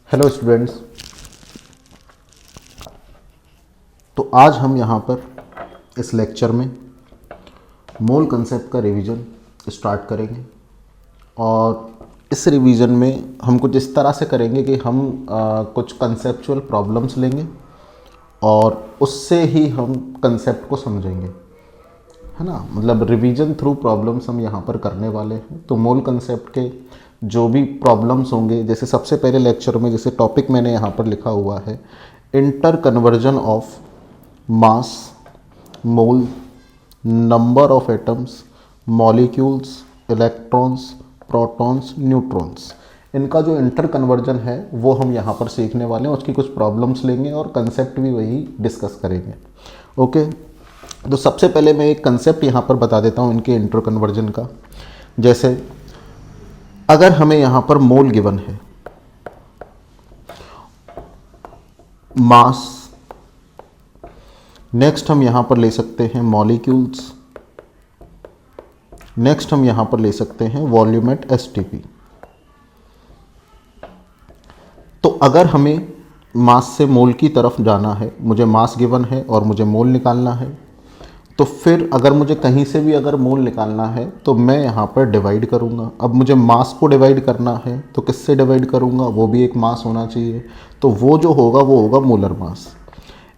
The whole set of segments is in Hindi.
Hello students. तो आज हम यहाँ पर इस लेक्चर में मोल कंसेप्ट का रिवीजन स्टार्ट करेंगे और इस रिवीजन में हम कुछ इस तरह से करेंगे कि हम कुछ कंसेप्चुअल प्रॉब्लम्स लेंगे और उससे ही हम कंसेप्ट को समझेंगे, है ना। मतलब रिवीजन थ्रू प्रॉब्लम्स हम यहाँ पर करने वाले हैं। तो मोल कंसेप्ट के जो भी प्रॉब्लम्स होंगे, जैसे सबसे पहले लेक्चर में जैसे टॉपिक मैंने यहाँ पर लिखा हुआ है inter conversion of mass, mole, number of atoms, molecules, electrons, protons, neutrons. इनका जो इंटर कन्वर्जन है वो हम यहाँ पर सीखने वाले हैं। उसकी कुछ प्रॉब्लम्स लेंगे और कंसेप्ट भी वही डिस्कस करेंगे। ओके, तो सबसे पहले मैं एक कंसेप्ट यहाँ पर बता देता हूँ इनके इंटर कन्वर्जन का। जैसे अगर हमें यहाँ पर मोल गिवन है, मास, नेक्स्ट हम यहाँ पर ले सकते हैं मॉलिक्यूल्स, नेक्स्ट हम यहाँ पर ले सकते हैं वॉल्यूम एट एसटीपी। तो अगर हमें मास से मोल की तरफ जाना है, मुझे मास गिवन है और मुझे मोल निकालना है, तो फिर अगर मुझे कहीं से भी अगर मोल निकालना है तो मैं यहाँ पर डिवाइड करूँगा। अब मुझे मास को डिवाइड करना है तो किससे डिवाइड करूँगा, वो भी एक मास होना चाहिए, तो वो जो होगा वो होगा मोलर मास।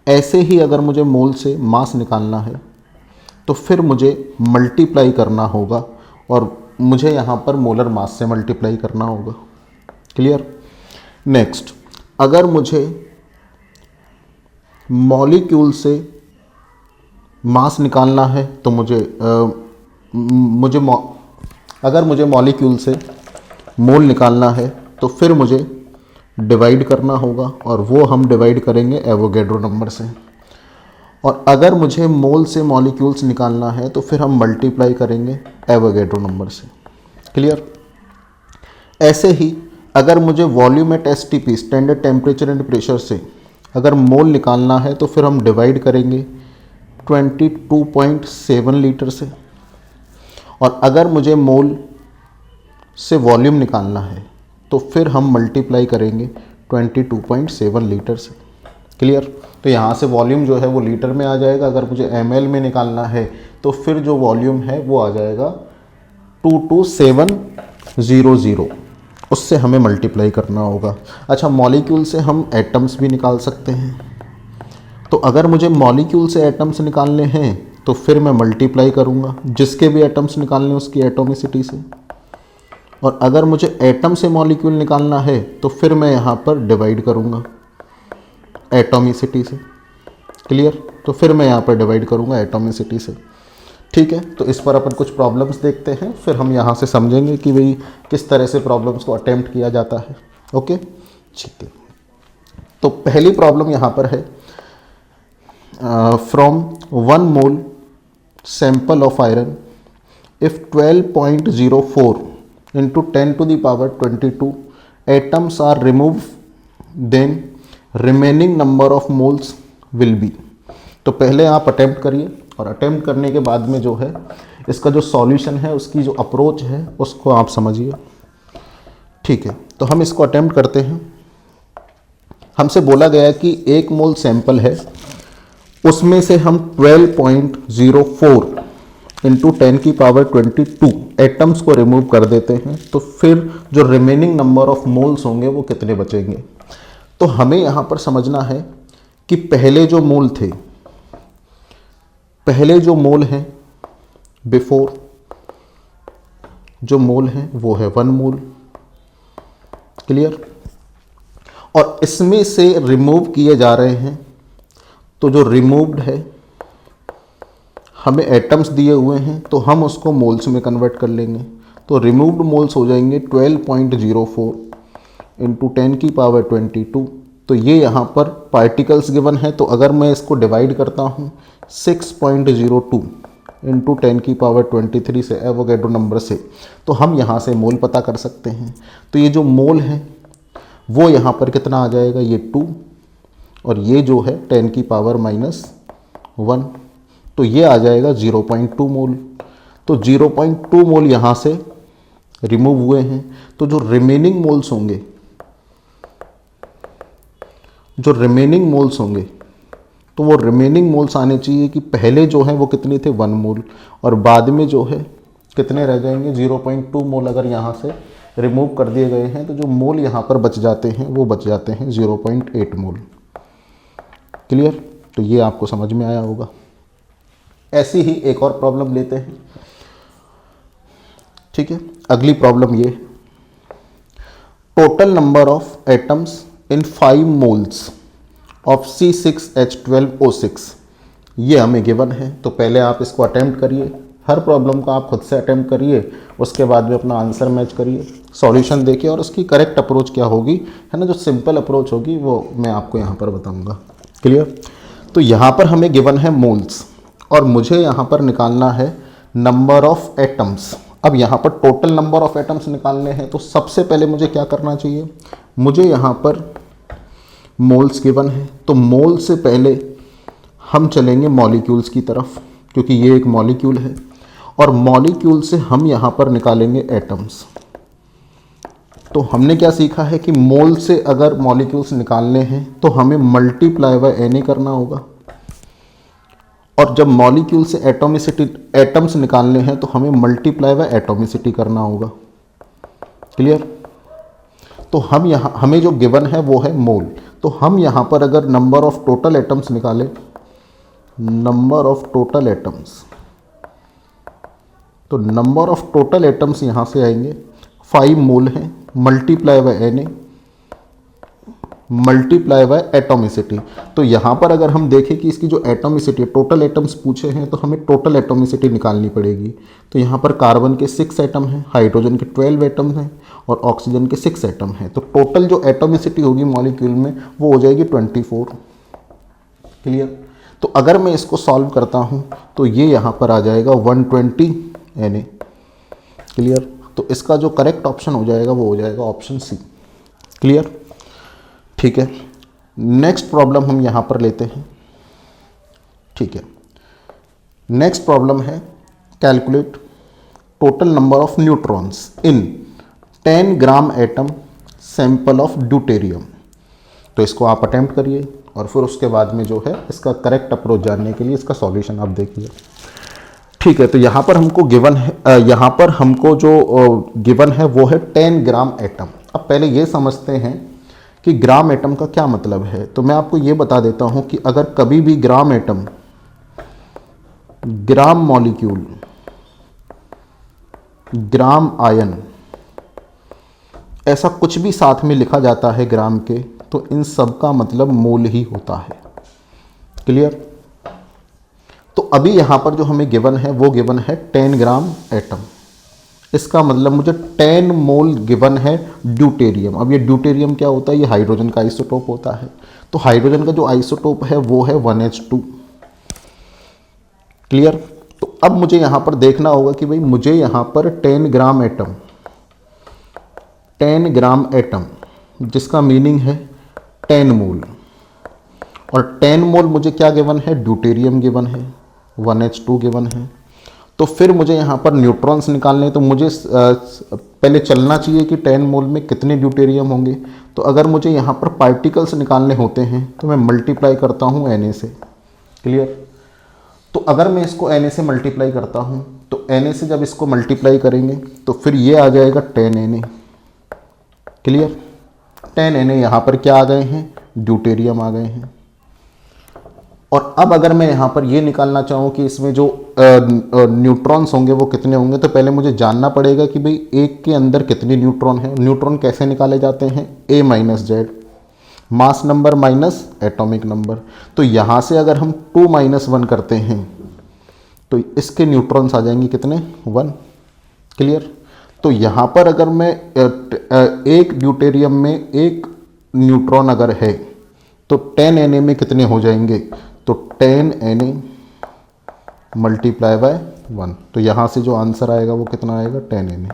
ऐसे ही अगर मुझे मोल से मास निकालना है तो फिर मुझे मल्टीप्लाई करना होगा और मुझे यहाँ पर मोलर मास से मल्टीप्लाई करना होगा। क्लियर। नेक्स्ट, अगर मुझे मॉलिक्यूल से मास निकालना है तो अगर मुझे मॉलिक्यूल से मोल निकालना है तो फिर मुझे डिवाइड करना होगा और वो हम डिवाइड करेंगे एवोगैड्रो नंबर से। और अगर मुझे मोल से मॉलिक्यूल्स निकालना है तो फिर हम मल्टीप्लाई करेंगे एवोगैड्रो नंबर से। क्लियर। ऐसे ही अगर मुझे volume at STP, standard temperature and pressure से अगर मोल निकालना है तो फिर हम डिवाइड करेंगे 22.7 लीटर से। और अगर मुझे मोल से वॉल्यूम निकालना है तो फिर हम मल्टीप्लाई करेंगे 22.7 लीटर से। क्लियर। तो यहाँ से वॉल्यूम जो है वो लीटर में आ जाएगा। अगर मुझे ml में निकालना है तो फिर जो वॉल्यूम है वो आ जाएगा 22700, उससे हमें मल्टीप्लाई करना होगा। अच्छा, मॉलिक्यूल से हम एटम्स भी निकाल सकते हैं। तो अगर मुझे मॉलिक्यूल से एटम्स निकालने हैं तो फिर मैं मल्टीप्लाई करूँगा जिसके भी एटम्स निकालने उसकी एटॉमिसिटी से। और अगर मुझे एटम से मॉलिक्यूल निकालना है तो फिर मैं यहाँ पर डिवाइड करूँगा एटॉमिसिटी से। क्लियर। तो फिर मैं यहाँ पर डिवाइड करूँगा एटॉमिसिटी से। ठीक है, तो इस पर अपन कुछ प्रॉब्लम्स देखते हैं, फिर हम यहाँ से समझेंगे कि भाई किस तरह से प्रॉब्लम्स को अटेम्प्ट किया जाता है। ओके, ठीक है। तो पहली प्रॉब्लम यहाँ पर है from 1 mole sample of iron, if 12.04 into 10 to the power 22 atoms are removed, then remaining number of moles will be। तो पहले आप अटेम्प्ट करिए और अटेम्प्ट करने के बाद में जो है इसका जो सॉल्यूशन है, उसकी जो अप्रोच है उसको आप समझिए। ठीक है, तो हम इसको अटेम्प्ट करते हैं। हमसे बोला गया है कि 1 मोल सैंपल है, उसमें से हम 12.04 इंटू 10 की पावर 22 एटम्स को रिमूव कर देते हैं, तो फिर जो रिमेनिंग नंबर ऑफ मोल्स होंगे वो कितने बचेंगे। तो हमें यहाँ पर समझना है कि पहले जो मोल हैं बिफोर जो मोल हैं वो है 1 मोल। क्लियर। और इसमें से रिमूव किए जा रहे हैं, तो जो रिमूव्ड है हमें एटम्स दिए हुए हैं तो हम उसको मोल्स में कन्वर्ट कर लेंगे। तो रिमूव्ड मोल्स हो जाएंगे 12.04 इंटू 10 की पावर 22। तो ये यहाँ पर पार्टिकल्स गिवन है, तो अगर मैं इसको डिवाइड करता हूँ 6.02 इंटू 10 की पावर 23 से एवोगैड्रो नंबर से, तो हम यहाँ से मोल पता कर सकते हैं। तो ये जो मोल है वो यहाँ पर कितना आ जाएगा, ये 2, और ये जो है 10 की पावर -1, तो ये आ जाएगा 0.2 मोल। तो 0.2 मोल यहाँ से रिमूव हुए हैं, तो जो रिमेनिंग मोल्स होंगे जो रिमेनिंग मोल्स होंगे तो वो रिमेनिंग मोल्स आने चाहिए कि पहले जो है वो कितने थे 1 मोल, और बाद में जो है कितने रह जाएंगे 0.2 मोल। अगर यहाँ से रिमूव कर दिए गए हैं तो जो मोल यहाँ पर बच जाते हैं वो बच जाते हैं 0.8 मोल। क्लियर? तो ये आपको समझ में आया होगा। ऐसी ही एक और प्रॉब्लम लेते हैं। ठीक है, अगली प्रॉब्लम ये, total number of atoms in 5 moles of C6H12O6, ये हमें गिवन है। तो पहले आप इसको अटेम्प्ट करिए, हर प्रॉब्लम को आप खुद से अटेम्प्ट करिए, उसके बाद में अपना आंसर मैच करिए, सॉल्यूशन देखिए, और उसकी करेक्ट अप्रोच क्या होगी, है ना, जो सिंपल अप्रोच होगी वो मैं आपको यहाँ पर बताऊँगा। क्लियर? तो यहाँ पर हमें गिवन है मोल्स और मुझे यहाँ पर निकालना है नंबर ऑफ एटम्स। अब यहाँ पर टोटल नंबर ऑफ एटम्स निकालने हैं तो सबसे पहले मुझे क्या करना चाहिए, मुझे यहाँ पर मोल्स गिवन है तो मोल से पहले हम चलेंगे मॉलिक्यूल्स की तरफ, क्योंकि ये एक मॉलिक्यूल है, और मॉलिक्यूल से हम यहाँ पर निकालेंगे एटम्स। तो हमने क्या सीखा है कि मोल से अगर मॉलिक्यूल्स निकालने हैं तो हमें मल्टीप्लाई बाय Na करना होगा, और जब मॉलिक्यूल से एटम्स निकालने हैं तो हमें मल्टीप्लाई बाय एटॉमिसिटी करना होगा। क्लियर? तो हम यहाँ, हमें जो गिवन है वो है मोल, तो हम यहाँ पर अगर नंबर ऑफ टोटल एटम्स निकालें, नंबर ऑफ टोटल एटम्स, तो नंबर ऑफ टोटल एटम्स यहाँ से आएंगे 5 मोल हैं, multiply by Na multiply by atomicity. तो यहाँ पर अगर हम देखें कि इसकी जो एटॉमिसिटी, टोटल एटम्स पूछे हैं तो हमें टोटल एटॉमिसिटी निकालनी पड़ेगी। तो यहाँ पर कार्बन के 6 एटम हैं, हाइड्रोजन के 12 एटम हैं और ऑक्सीजन के 6 एटम हैं। तो टोटल जो एटॉमिसिटी होगी मॉलिक्यूल में वो हो जाएगी 24। क्लियर? तो अगर मैं इसको सॉल्व करता हूँ तो ये यहाँ पर आ जाएगा 120 Na। क्लियर? तो इसका जो करेक्ट ऑप्शन हो जाएगा वो हो जाएगा ऑप्शन सी। क्लियर? ठीक है, नेक्स्ट प्रॉब्लम हम यहाँ पर लेते हैं। ठीक है, नेक्स्ट प्रॉब्लम है calculate total number of neutrons in 10 gram atom sample of deuterium. तो इसको आप अटेम्प्ट करिए और फिर उसके बाद में जो है इसका करेक्ट अप्रोच जानने के लिए इसका सॉल्यूशन आप देखिए। ठीक है, तो यहाँ पर हमको गिवन है, यहाँ पर हमको जो गिवन है वो है 10 ग्राम एटम। अब पहले ये समझते हैं कि ग्राम एटम का क्या मतलब है। तो मैं आपको ये बता देता हूँ कि अगर कभी भी ग्राम एटम, ग्राम मॉलिक्यूल, ग्राम आयन, ऐसा कुछ भी साथ में लिखा जाता है ग्राम के, तो इन सब का मतलब मोल ही होता है। क्लियर? तो अभी यहाँ पर जो हमें गिवन है वो गिवन है 10 ग्राम एटम, इसका मतलब मुझे 10 मोल गिवन है ड्यूटेरियम। अब ये ड्यूटेरियम क्या होता है, ये हाइड्रोजन का आइसोटोप होता है। तो हाइड्रोजन का जो आइसोटोप है वो है 1H2। क्लियर? तो अब मुझे यहाँ पर देखना होगा कि भाई मुझे यहाँ पर 10 ग्राम एटम, 10 ग्राम एटम जिसका मीनिंग है 10 मोल, और 10 मोल मुझे क्या गिवन है, ड्यूटेरियम गिवन है, 1H2 गिवन है। तो फिर मुझे यहाँ पर न्यूट्रॉन्स निकालने, तो मुझे पहले चलना चाहिए कि 10 मोल में कितने ड्यूटेरियम होंगे। तो अगर मुझे यहाँ पर पार्टिकल्स निकालने होते हैं तो मैं मल्टीप्लाई करता हूँ Na से। क्लियर? तो अगर मैं इसको Na से मल्टीप्लाई करता हूँ तो Na से जब इसको मल्टीप्लाई करेंगे तो फिर ये आ जाएगा 10 Na। क्लियर? 10 Na यहाँ पर क्या आ गए हैं, ड्यूटेरियम आ गए हैं। और अब अगर मैं यहाँ पर ये निकालना चाहूँ कि इसमें जो न्यूट्रॉन्स होंगे वो कितने होंगे, तो पहले मुझे जानना पड़ेगा कि भाई एक के अंदर कितने न्यूट्रॉन हैं। न्यूट्रॉन कैसे निकाले जाते हैं, A-Z, mass number minus atomic number. तो यहाँ से अगर हम 2 - 1 करते हैं तो इसके न्यूट्रॉन्स आ जाएंगे कितने, 1। क्लियर? तो यहाँ पर अगर मैं एक ड्यूटेरियम में एक न्यूट्रॉन अगर है तो 10 Na में कितने हो जाएंगे, तो 10 Na मल्टीप्लाई बाय 1। तो यहाँ से जो आंसर आएगा वो कितना आएगा, 10 Na।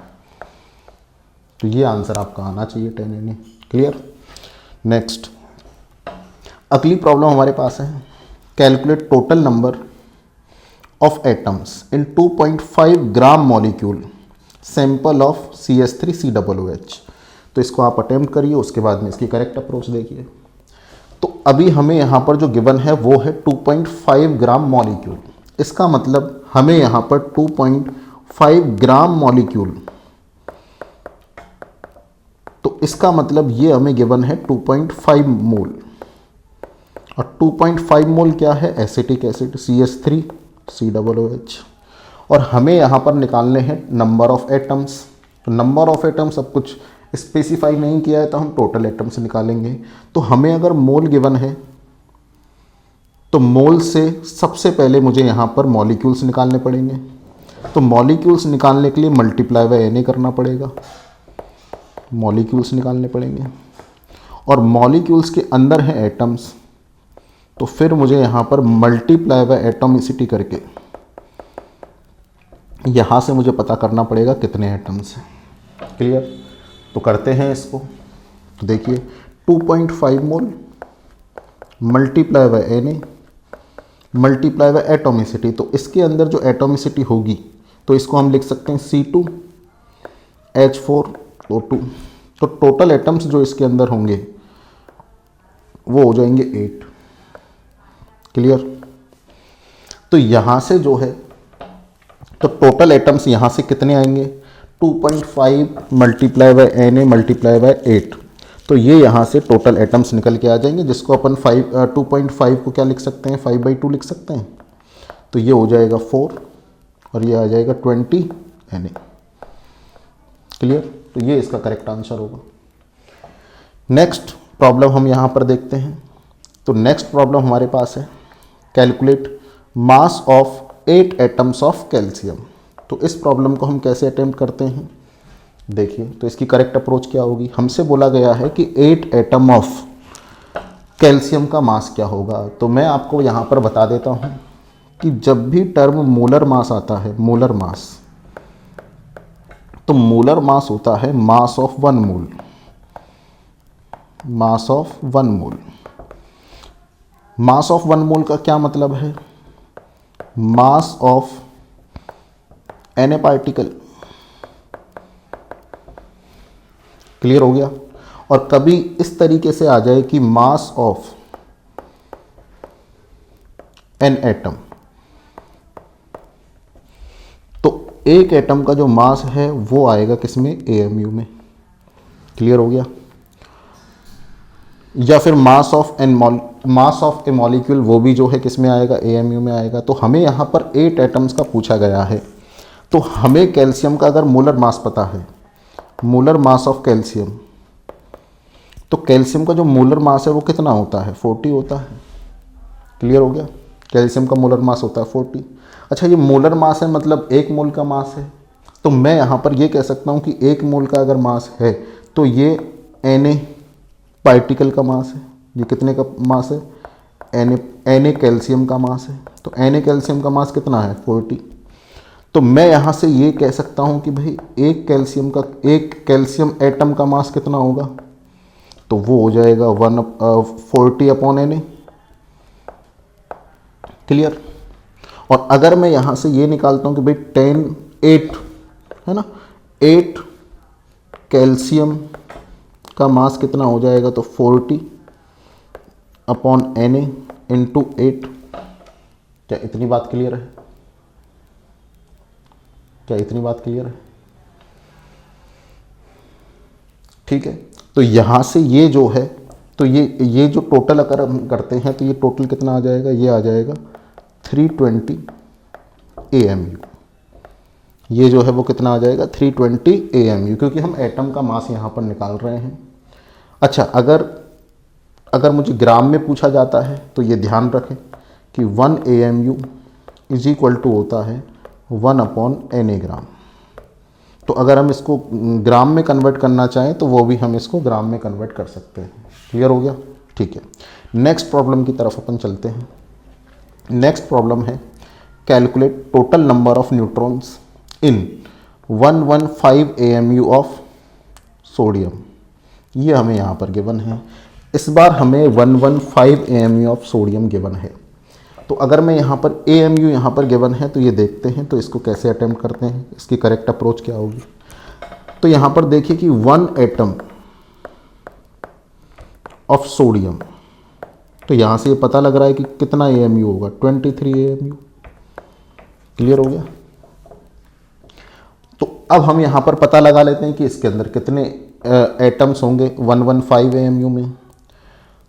तो ये आंसर आपका आना चाहिए 10 Na। क्लियर? नेक्स्ट अगली प्रॉब्लम हमारे पास है, calculate total number of atoms in 2.5 gram molecule sample of CH3COOH। तो इसको आप अटेम्प्ट करिए, उसके बाद में इसकी करेक्ट अप्रोच देखिए। तो अभी हमें यहाँ पर जो गिवन है वो है 2.5 ग्राम मॉलिक्यूल। इसका मतलब हमें यहाँ पर 2.5 ग्राम मॉलिक्यूल, तो इसका मतलब ये हमें गिवन है 2.5 मोल। और 2.5 मोल क्या है? Acetic acid CH3COOH। और हमें यहाँ पर निकालने हैं नंबर ऑफ एटम्स। तो नंबर ऑफ एटम्स सब कुछ स्पेसिफाई नहीं किया है, तो हम टोटल एटम्स निकालेंगे। तो हमें अगर मोल गिवन है तो मोल से सबसे पहले मुझे यहाँ पर मॉलिक्यूल्स निकालने पड़ेंगे। तो मॉलिक्यूल्स निकालने के लिए मल्टीप्लाई बाय Na करना पड़ेगा, मॉलिक्यूल्स निकालने पड़ेंगे। और मॉलिक्यूल्स के अंदर है एटम्स, तो फिर मुझे यहाँ पर मल्टीप्लाई बाय एटॉमिसिटी करके यहाँ से मुझे पता करना पड़ेगा कितने एटम्स हैं। क्लियर? तो करते हैं इसको। तो देखिए 2.5 mole multiply by Na multiply by atomicity, तो इसके अंदर जो एटॉमिसिटी होगी तो इसको हम लिख सकते हैं C2H4O2। तो टोटल एटम्स जो इसके अंदर होंगे वो हो जाएंगे 8। क्लियर? तो यहाँ से जो है तो टोटल एटम्स यहाँ से कितने आएंगे? 2.5 multiply by Na multiply bye 8। तो ये यहाँ से टोटल एटम्स निकल के आ जाएंगे, जिसको अपन 2.5 को क्या लिख सकते हैं? 5/2 लिख सकते हैं। तो ये हो जाएगा 4 और ये आ जाएगा 20 Na। क्लियर? तो ये इसका करेक्ट आंसर होगा। नेक्स्ट प्रॉब्लम हम यहाँ पर देखते हैं। तो नेक्स्ट प्रॉब्लम हमारे पास है calculate mass of 8 atoms of calcium. तो इस प्रॉब्लम को हम कैसे अटेम्प्ट करते हैं? देखिए, तो इसकी करेक्ट अप्रोच क्या होगी? हमसे बोला गया है कि 8 एटम ऑफ कैल्शियम का मास क्या होगा। तो मैं आपको यहाँ पर बता देता हूँ कि जब भी टर्म मोलर मास आता है, मोलर मास, तो मोलर मास होता है mass of 1 mole, mass of 1 mole. Mass of 1 मोल का क्या मतलब है? Mass of Na particle. Clear हो गया? और कभी इस तरीके से आ जाए कि मास ऑफ N एटम, तो एक एटम का जो मास है वो आएगा किसमें? AMU में। क्लियर हो गया? या फिर मास ऑफ ए मॉलिक्यूल, वो भी जो है किसमें आएगा? AMU में आएगा। तो हमें यहाँ पर 8 एटम्स का पूछा गया है। तो हमें कैल्शियम का अगर मोलर मास पता है, मोलर मास ऑफ कैल्शियम, तो कैल्शियम का जो मोलर मास है वो कितना होता है? 40 होता है। क्लियर हो गया? कैल्शियम का मोलर मास होता है 40। अच्छा, ये मोलर मास है मतलब 1 मोल का मास है। तो मैं यहाँ पर ये कह सकता हूँ कि 1 मोल का अगर मास है तो ये Na पार्टिकल का मास है। ये कितने का मास है? Na कैल्शियम का मास है। तो Na कैल्शियम का मास कितना है? 40। तो मैं यहाँ से ये कह सकता हूँ कि भाई एक कैल्शियम एटम का मास कितना होगा? तो वो हो जाएगा 40/Na। क्लियर? और अगर मैं यहाँ से ये निकालता हूँ कि भाई 8 है ना, 8 कैल्शियम का मास कितना हो जाएगा? तो 40/Na इंटू 8। क्या इतनी बात क्लियर है? क्या इतनी बात क्लियर है? ठीक है। तो यहाँ से ये जो है, तो ये जो टोटल अगर हम करते हैं तो ये टोटल कितना आ जाएगा? ये आ जाएगा 320 AMU। ये जो है वो कितना आ जाएगा? 320 AMU, क्योंकि हम एटम का मास यहाँ पर निकाल रहे हैं। अच्छा, अगर मुझे ग्राम में पूछा जाता है तो ये ध्यान रखें कि 1 AMU इज इक्वल टू होता है 1/Na ग्राम। तो अगर हम इसको ग्राम में कन्वर्ट करना चाहें तो वो भी हम इसको ग्राम में कन्वर्ट कर सकते हैं। क्लियर हो गया? ठीक है। नेक्स्ट प्रॉब्लम की तरफ अपन चलते हैं। नेक्स्ट प्रॉब्लम है calculate total number of neutrons in 115 AMU of sodium. ये हमें यहाँ पर गिवन है। इस बार हमें 115 AMU ऑफ सोडियम गिवन है। तो अगर मैं यहाँ पर AMU यहाँ पर गिवन है तो ये देखते हैं तो इसको कैसे अटेम्प्ट करते हैं, इसकी करेक्ट अप्रोच क्या होगी। तो यहाँ पर देखिए कि 1 एटम ऑफ सोडियम तो यहाँ से ये पता लग रहा है कि कितना AMU होगा, 23 AMU। क्लियर हो गया। तो अब हम यहाँ पर पता लगा लेते हैं कि इसके अंदर कितने एटम्स होंगे 115 AMU में।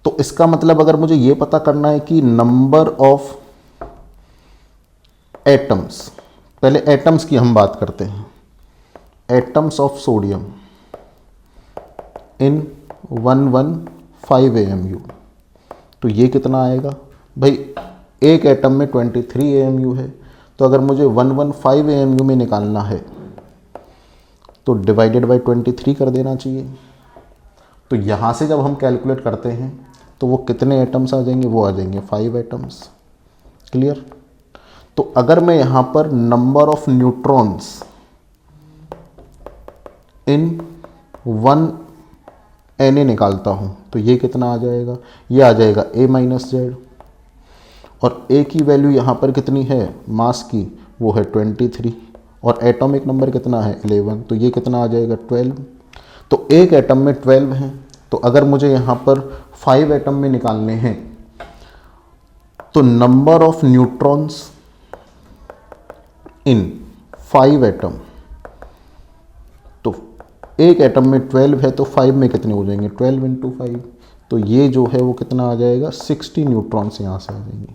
तो इसका मतलब अगर मुझे ये पता करना है कि नंबर ऑफ एटम्स, पहले एटम्स की हम बात करते हैं, atoms of sodium in 115 AMU, तो ये कितना आएगा भाई, एक एटम में 23 AMU है, तो अगर मुझे 115 AMU में निकालना है तो डिवाइडेड बाय 23 कर देना चाहिए। तो यहाँ से जब हम कैलकुलेट करते हैं तो वो कितने एटम्स आ जाएंगे, वो आ जाएंगे 5 एटम्स। क्लियर। तो अगर मैं यहाँ पर number of neutrons in 1 Na निकालता हूँ तो ये कितना आ जाएगा, ये आ जाएगा A-Z, और A की वैल्यू यहाँ पर कितनी है मास की, वो है 23, और एटॉमिक नंबर कितना है 11, तो ये कितना आ जाएगा 12। तो एक एटम में 12 हैं, तो अगर मुझे यहाँ पर 5 एटम में निकालने हैं तो number of neutrons in 5 atom, तो एक एटम में 12 है तो 5 में कितने हो जाएंगे 12 इंटू 5, तो ये जो है वो कितना आ जाएगा 60 न्यूट्रॉन्स यहाँ से आ जाएंगे।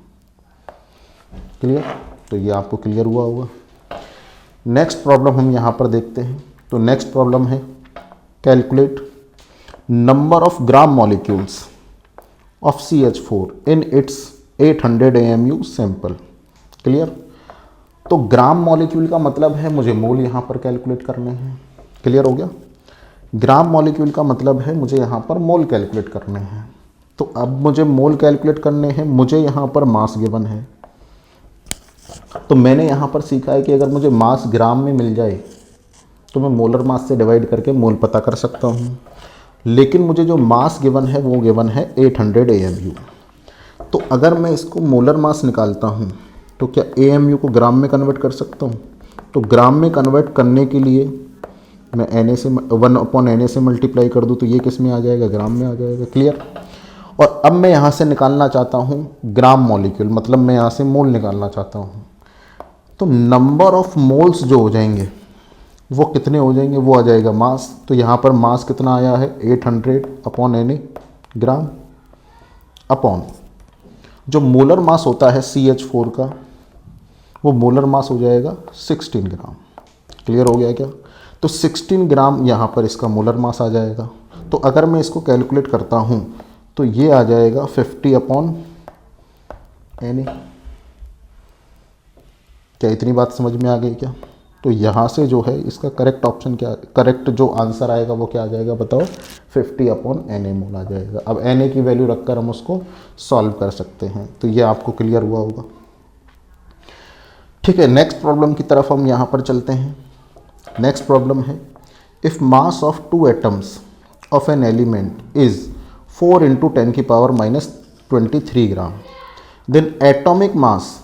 क्लियर। तो ये आपको क्लियर हुआ होगा। नेक्स्ट प्रॉब्लम हम यहाँ पर देखते हैं। तो नेक्स्ट प्रॉब्लम है calculate number of gram molecules of CH4 in its 800 AMU sample. Clear. तो ग्राम मॉलिक्यूल का मतलब है मुझे मोल यहाँ पर कैलकुलेट करने हैं। क्लियर हो गया। ग्राम मॉलिक्यूल का मतलब है मुझे यहाँ पर मोल कैलकुलेट करने हैं। तो अब मुझे मोल कैलकुलेट करने हैं, मुझे यहाँ पर मास गिवन है, तो मैंने यहाँ पर सीखा है कि अगर मुझे मास ग्राम में मिल जाए तो मैं मोलर मास से डिवाइड करके मोल पता कर सकता हूँ। लेकिन मुझे जो मास गिवन है वो गिवन है 800 AMU। तो अगर मैं इसको मोलर मास निकालता हूँ तो क्या AMU को ग्राम में कन्वर्ट कर सकता हूँ? तो ग्राम में कन्वर्ट करने के लिए मैं Na से 1/Na से मल्टीप्लाई कर दूँ तो ये किस में आ जाएगा, ग्राम में आ जाएगा। क्लियर। और अब मैं यहाँ से निकालना चाहता हूँ ग्राम मॉलिक्यूल, मतलब मैं यहाँ से मोल निकालना चाहता हूँ। तो नंबर ऑफ मोल्स जो हो जाएंगे वो कितने हो जाएंगे, वो आ जाएगा मास। तो यहाँ पर मास कितना आया है 800/Na ग्राम, अपॉन जो मोलर मास होता है CH4 का वो मोलर मास हो जाएगा 16 ग्राम। क्लियर हो गया क्या। तो 16 ग्राम यहाँ पर इसका मोलर मास आ जाएगा। तो अगर मैं इसको कैलकुलेट करता हूँ तो ये आ जाएगा 50/Na। क्या इतनी बात समझ में आ गई क्या। तो यहाँ से जो है इसका करेक्ट ऑप्शन क्या, करेक्ट जो आंसर आएगा वो क्या आ जाएगा बताओ, 50/Na मोल आ जाएगा। अब Na की वैल्यू रखकर हम उसको सॉल्व कर सकते हैं। तो ये आपको क्लियर हुआ होगा। ठीक है, नेक्स्ट प्रॉब्लम की तरफ हम यहाँ पर चलते हैं। नेक्स्ट प्रॉब्लम है if mass of 2 atoms of an element is 4 × 10⁻⁻23 gram, then atomic mass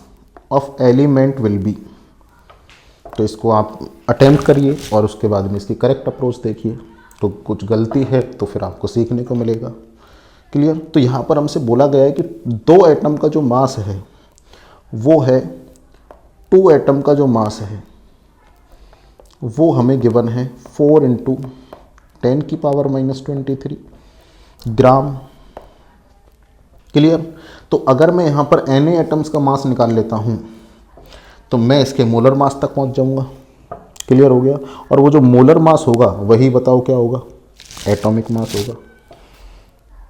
of element will be. तो इसको आप अटेम्प्ट करिए और उसके बाद में इसकी करेक्ट अप्रोच देखिए। तो कुछ गलती है तो फिर आपको सीखने को मिलेगा। क्लियर। तो यहाँ पर हमसे बोला गया है कि 2 एटम का जो मास है वो है 2 एटम का जो मास है वो हमें गिवन है 4 × 10⁻⁻23 ग्राम। क्लियर। तो अगर मैं यहाँ पर Na एटम्स का मास निकाल लेता हूँ तो मैं इसके मोलर मास तक पहुँच जाऊँगा। क्लियर हो गया। और वो जो मोलर मास होगा वही बताओ क्या होगा, एटॉमिक मास होगा।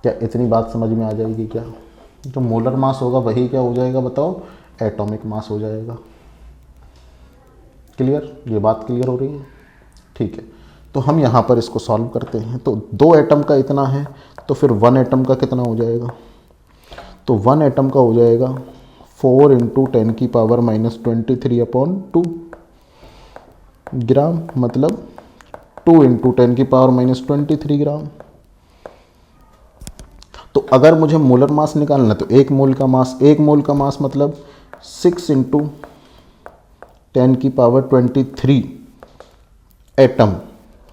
क्या इतनी बात समझ में आ जाएगी क्या। जो मोलर मास होगा वही क्या हो जाएगा बताओ, एटॉमिक मास हो जाएगा। क्लियर। ये बात क्लियर हो रही है। ठीक है, तो हम यहाँ पर इसको सॉल्व करते हैं। तो 2 एटम का इतना है तो फिर 1 एटम का कितना हो जाएगा, तो 1 एटम का हो जाएगा 4 × 10⁻⁻23/2 ग्राम, मतलब 2 × 10⁻⁻23 ग्राम। तो अगर मुझे मोलर मास निकालना है तो एक मोल का मास मतलब 6 × 10⁻23 एटम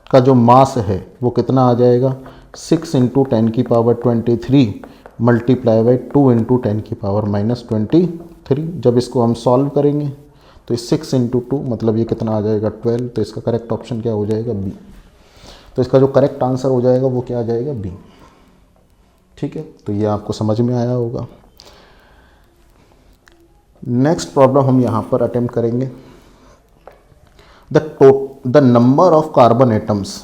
का जो मास है वो कितना आ जाएगा, 6 × 10⁻23 मल्टीप्लाई बाई 2 इंटू 10⁻⁻23। जब इसको हम सॉल्व करेंगे तो 6 इंटू 2 मतलब ये कितना आ जाएगा 12। तो इसका करेक्ट ऑप्शन क्या हो जाएगा बी। तो इसका जो करेक्ट आंसर हो जाएगा वो क्या आ जाएगा बी। ठीक है, तो ये आपको समझ में आया होगा। नेक्स्ट प्रॉब्लम हम यहाँ पर अटेम्प्ट करेंगे। The number of carbon atoms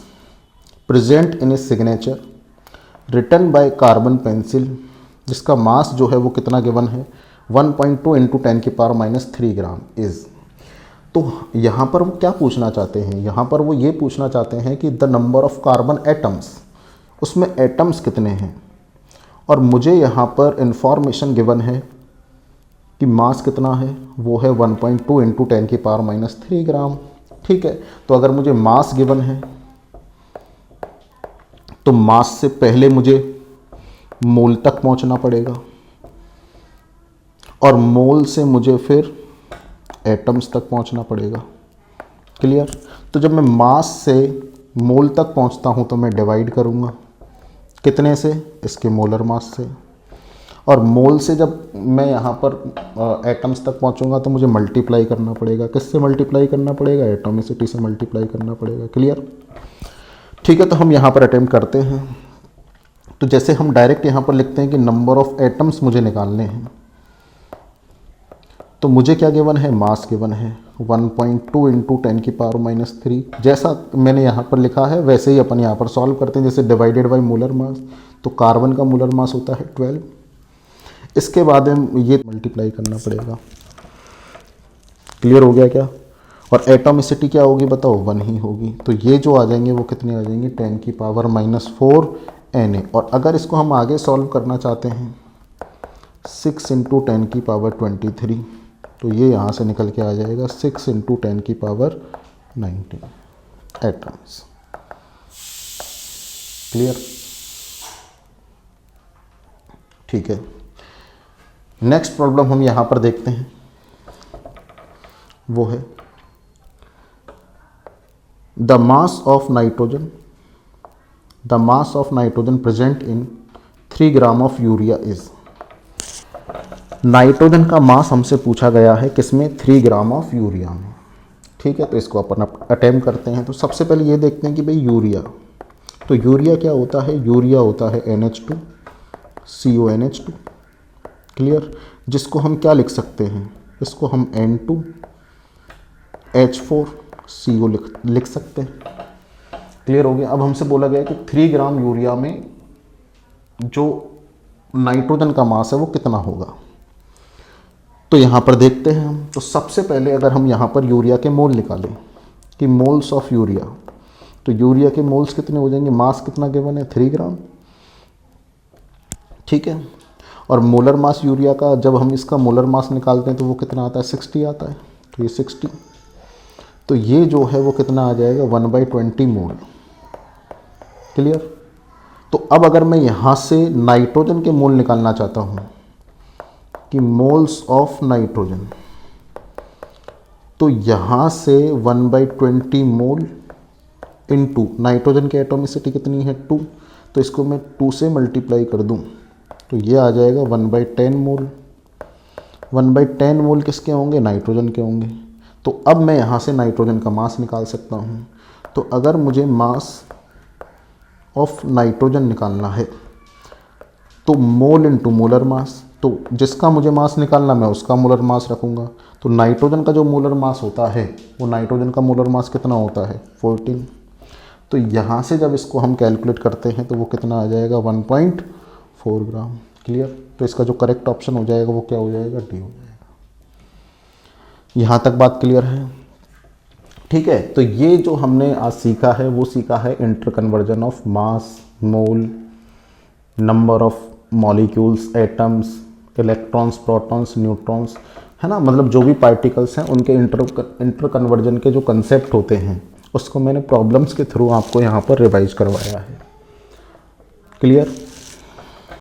present in a signature written by carbon pencil, जिसका मास जो है वो कितना गिवन है 1.2 इंटू 10⁻³ ग्राम इज। तो यहाँ पर वो क्या पूछना चाहते हैं, यहाँ पर वो ये पूछना चाहते हैं कि the number of carbon atoms, उसमें एटम्स कितने हैं, और मुझे यहाँ पर इंफॉर्मेशन गिवन है कि मास कितना है, वो है 1.2 इंटू 10⁻³ ग्राम। ठीक है, तो अगर मुझे मास गिवन है तो मास से पहले मुझे मोल तक पहुंचना पड़ेगा और मोल से मुझे फिर एटम्स तक पहुंचना पड़ेगा। क्लियर। तो जब मैं मास से मोल तक पहुंचता हूं तो मैं डिवाइड करूंगा कितने से, इसके मोलर मास से, और मोल से जब मैं यहाँ पर एटम्स तक पहुँचूंगा तो मुझे मल्टीप्लाई करना पड़ेगा। किससे मल्टीप्लाई करना पड़ेगा, एटॉमिसिटी से मल्टीप्लाई करना पड़ेगा। क्लियर। ठीक है, तो हम यहाँ पर अटेम्प्ट करते हैं। तो जैसे हम डायरेक्ट यहाँ पर लिखते हैं कि नंबर ऑफ एटम्स मुझे निकालने हैं, तो मुझे क्या गिवन है, मास गिवन है 1.2 इंटू 10⁻³ जैसा मैंने यहाँ पर लिखा है वैसे ही अपन यहाँ पर सॉल्व करते हैं। जैसे डिवाइडेड बाय मोलर मास, तो कार्बन का मोलर मास होता है 12, इसके बाद हम ये मल्टीप्लाई करना पड़ेगा। क्लियर हो गया क्या। और एटॉमिसिटी क्या होगी बताओ, 1 ही होगी। तो ये जो आ जाएंगे वो कितने आ जाएंगे 10⁻⁻4 Na। और अगर इसको हम आगे सॉल्व करना चाहते हैं 6 इंटू 10⁻23, तो ये यहाँ से निकल के आ जाएगा 6 इंटू 10⁻19 एटम्स। क्लियर। ठीक है, नेक्स्ट प्रॉब्लम हम यहाँ पर देखते हैं, वो है the mass of nitrogen present in 3 gram of urea is. Nitrogen का मास हमसे पूछा गया है किसमें, 3 ग्राम ऑफ यूरिया में। ठीक है, तो इसको अपन अटेम्प्ट करते हैं। तो सबसे पहले ये देखते हैं कि भाई यूरिया, तो यूरिया क्या होता है, यूरिया होता है NH2 CONH2। क्लियर। जिसको हम क्या लिख सकते हैं, इसको हम N2H4CO लिख सकते हैं। क्लियर हो गया। अब हमसे बोला गया कि 3 ग्राम यूरिया में जो नाइट्रोजन का मास है वो कितना होगा। तो यहाँ पर देखते हैं हम। तो सबसे पहले अगर हम यहाँ पर यूरिया के मोल निकालें कि मोल्स ऑफ यूरिया, तो यूरिया के मोल्स कितने हो जाएंगे, मास कितना गिवन है 3 ग्राम। ठीक है, और मोलर मास यूरिया का जब हम इसका मोलर मास निकालते हैं तो वो कितना आता है 60 आता है। तो ये 60, तो ये जो है वो कितना आ जाएगा 1/20 मोल। क्लियर। तो अब अगर मैं यहाँ से नाइट्रोजन के मोल निकालना चाहता हूँ कि मोल्स ऑफ नाइट्रोजन, तो यहाँ से 1/20 मोल इनटू नाइट्रोजन की एटॉमिसिटी कितनी है 2, तो इसको मैं 2 से मल्टीप्लाई कर दूँ तो ये आ जाएगा 1/10 मोल। 1/10 मोल किसके होंगे, नाइट्रोजन के होंगे। तो अब मैं यहाँ से नाइट्रोजन का मास निकाल सकता हूँ। तो अगर मुझे मास ऑफ नाइट्रोजन निकालना है तो मोल इनटू मोलर मास, तो जिसका मुझे मास निकालना मैं उसका मोलर मास रखूँगा। तो नाइट्रोजन का जो मोलर मास होता है वो नाइट्रोजन का मोलर मास कितना होता है 14। तो यहाँ से जब इसको हम कैलकुलेट करते हैं तो वो कितना आ जाएगा 1.4 ग्राम। क्लियर। तो इसका जो करेक्ट ऑप्शन हो जाएगा वो क्या हो जाएगा, डी हो जाएगा। यहाँ तक बात क्लियर है। ठीक है, तो ये जो हमने आज सीखा है वो सीखा है inter conversion of mass, mole, number of molecules, atoms, electrons, protons, neutrons, है ना। मतलब जो भी पार्टिकल्स हैं उनके इंटर कन्वर्जन के जो कंसेप्ट होते हैं उसको मैंने प्रॉब्लम्स के थ्रू आपको यहाँ पर रिवाइज करवाया है। क्लियर।